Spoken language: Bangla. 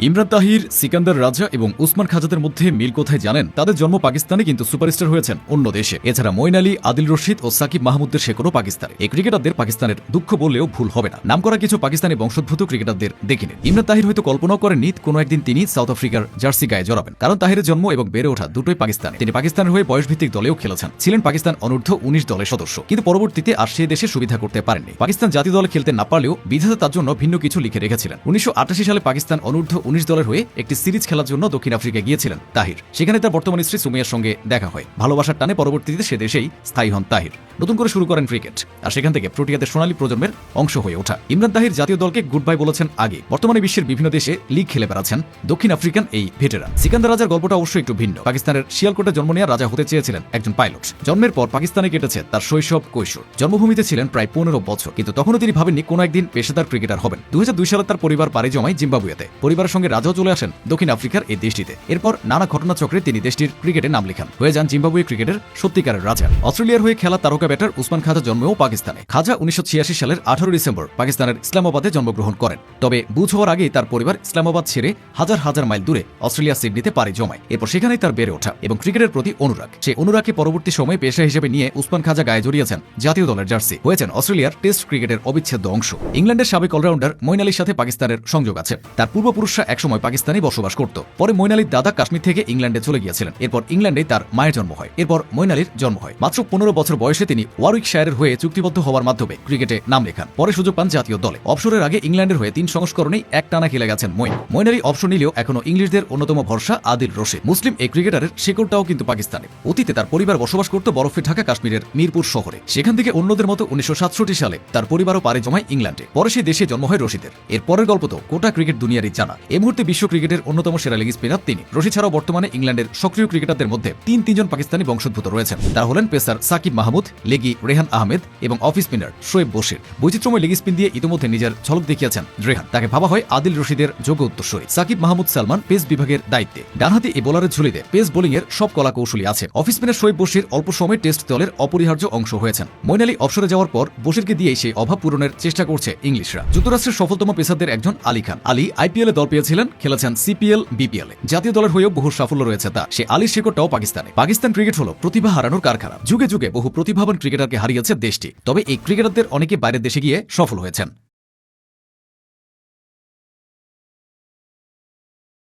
ইমরান তাহির, সিকান্দার রাজা এবং উসমান খাজাদের মধ্যে মিল কোথায় জানেন? তাদের জন্ম পাকিস্তানে, কিন্তু সুপারস্টার হয়েছেন অন্য দেশে। এছাড়া মঈন আলী, আদিল রশিদ ও সাকিব মাহমুদের শেকড়ও পাকিস্তানে। এই ক্রিকেটারদের পাকিস্তানের দুঃখ বললেও ভুল হবে না। নামকরা কিছু পাকিস্তানি বংশোদ্ভূত ক্রিকেটারদের দেখে নিন। ইমরান তাহির হয়তো কল্পনাও করেননি কোনো একদিন তিনি সাউথ আফ্রিকার জার্সি গায়ে জড়াবেন, কারণ তাহিরের জন্ম এবং বেড়ে ওঠা দুটোই পাকিস্তানে। তিনি পাকিস্তানের হয়ে বয়সভিত্তিক দলেও খেলেছেন, ছিলেন পাকিস্তান অনূর্ধ্ব ১৯ দলের সদস্য, কিন্তু পরবর্তীতে আর সে দেশে সুবিধা করতে পারেননি। পাকিস্তান জাতীয় দলে খেলতে না পারলেও বিধাতা তার জন্য ভিন্ন কিছু লিখে রেখেছিলেন। ১৯৮৮ সালে পাকিস্তান অনূর্ধ্ব ১৯ দলের হয়ে একটি সিরিজ খেলার জন্য দক্ষিণ আফ্রিকায় গিয়েছিলেন তাহির। সেখানে তার বর্তমান স্ত্রী সুমিয়ার সঙ্গে দেখা হয়। ভালোবাসার টানে পরবর্তীতে সে দেশেই স্থায়ী হন তাহির। নতুন করে শুরু করেন ক্রিকেট, আর সেখান থেকে প্রোটিয়াদের সোনালী প্রজন্মের অংশ হয়ে ওঠা ইমরান তাহির জাতীয় দলকে গুড বাই বলেছেন আগে। বর্তমানে বিশ্বের বিভিন্ন দেশে লিগ খেলে বেড়াচ্ছেন দক্ষিণ আফ্রিকান এই ভেটেরান। সিকান্দার রাজার গল্পটা অবশ্যই একটু ভিন্ন। পাকিস্তানের শিয়ালকোটে জন্ম নেওয়া রাজা হতে চেয়েছিলেন একজন পাইলট। জন্মের পর পাকিস্তানে কেটেছে তার শৈশব কৈশোর। জন্মভূমিতে ছিলেন প্রায় ১৫ বছর, কিন্তু তখনও তিনি ভাবেননি কোনো একদিন পেশাদার ক্রিকেটার হবেন। ২০০২ সালে তার পরিবার পাড়ি জমায় জিম্বাবুয়েতে। পরিবারের সঙ্গে রাজাও চলে আসেন দক্ষিণ আফ্রিকার এই দেশটিতে। এরপর নানা ঘটনাচক্রে তিনি দেশটির ক্রিকেটে নাম লেখান, হয়ে যান জিম্বাবুয়ে ক্রিকেটের সত্যিকারের রাজা। অস্ট্রেলিয়ার হয়ে খেলা তারকা ব্যাটার উসমান খাজা জন্মেও পাকিস্তানে। খাজা ১৯৮৬ সালের ১৮ ডিসেম্বর পাকিস্তানের ইসলামাবাদে জন্মগ্রহণ করেন। তবে বুঝ হওয়ার আগেই তার পরিবার ইসলামাবাদ ছেড়ে হাজার হাজার মাইল দূরে অস্ট্রেলিয়া সিডনিতে পাড়ি জমায়। এরপর সেখানেই তার বেড়ে ওঠা এবং ক্রিকেটের প্রতি অনুরাগ। সেই অনুরাগকে পরবর্তী সময়ে পেশা হিসেবে নিয়ে উসমান খাজা গায়ে জড়িয়েছেন জাতীয় দলের জার্সি, হয়েছেন অস্ট্রেলিয়ার টেস্ট ক্রিকেটের অবিচ্ছেদ্য অংশ। ইংল্যান্ডের সাবেক অলরাউন্ডার মঈন আলীর সাথে পাকিস্তানের সংযোগ আছে। তার পূর্বপুরুষরা একসময় পাকিস্তানে বসবাস করত। পরে মঈন আলীর দাদা কাশ্মীর থেকে ইংল্যান্ডে চলে গিয়েছিলেন। এরপর ইংল্যান্ডে তার মায়ের জন্ম হয়। এরপর মঈন আলীর জন্ম হয়। মাত্র ১৫ বছর বয়সে তিনি ওয়ারউইকশায়ারের হয়ে চুক্তিবদ্ধ হওয়ার মাধ্যমে ক্রিকেটে নাম লেখান। পরে সুযোগ পান জাতীয় দলে। অবসরের আগে ইংল্যান্ডের হয়ে ৩ সংস্করণেই একটানা খেলে গেছেন মঈন। মঈন আলী অবসর নিলেও এখনো ইংলিশদের অন্যতম ভরসা আদিল রশিদ। মুসলিম এই ক্রিকেটারের শেকড়টাও কিন্তু পাকিস্তানে। অতীতে তার পরিবার বসবাস করত বরফে ঢাকা কাশ্মীরের মিরপুর শহরে। সেখান থেকে অন্যদের মতো ১৯৬৭ সালে তার পরিবারও পাড়ি জমায় ইংল্যান্ডে। পরে সেই দেশে জন্ম হয় রশিদের। এর পরের গল্প তো গোটা ক্রিকেট দুনিয়ারই জানা। এই মুহূর্তে বিশ্ব ক্রিকেটের অন্যতম সেরা লেগ স্পিনার তিনি। রশিদ ছাড়াও বর্তমানে ইংল্যান্ডের সক্রিয় ক্রিকেটারদের মধ্যে তিনজন পাকিস্তানি বংশোদ্ভূত রয়েছেন। তারা হলেন পেসার সাকিব মাহমুদ, লেগি রেহান আহমেদ এবং অফ স্পিনার শোয়েব বশির। বৈচিত্র্যময় লেগ স্পিন দিয়ে ইতিমধ্যে নিজের ঝলক দেখিয়েছেন রেহান। তাকে ভাবা হয় আদিল রশিদের যোগ্য উত্তরসূরি। সাকিব মাহমুদ সালমান পেস বিভাগের দায়িত্বে। ডানহাতি এই বোলারের ঝুলিতে পেস বোলিং এর সব কলা কৌশলী আছে। অফ স্পিনার শোয়েব বশির অল্প সময়ে টেস্ট দলের অপরিহার্য অংশ হয়েছেন। মঈন আলী অবসরে যাওয়ার পর বশিরকে দিয়েই সেই অভাব পূরণের চেষ্টা করছে ইংলিশরা। যুক্তরাষ্ট্রের সফলতম পেসারদের একজন আলী খান। আলী আইপিএল এ দল পেয়েছিলেন, খেলেছেন সিপিএল, বিপিএল এ। জাতীয় দলের হয়েও বহু সাফল্য রয়েছে তার। সে আলীর শেকড়টাও পাকিস্তানে। পাকিস্তান ক্রিকেট হলো প্রতিভা হারানোর কারখানা। যুগে যুগে বহু প্রতিভাবান ক্রিকেটারকে হারিয়েছে দেশটি। তবে এই ক্রিকেটারদের অনেকে বাইরের দেশে গিয়ে সফল হয়েছেন।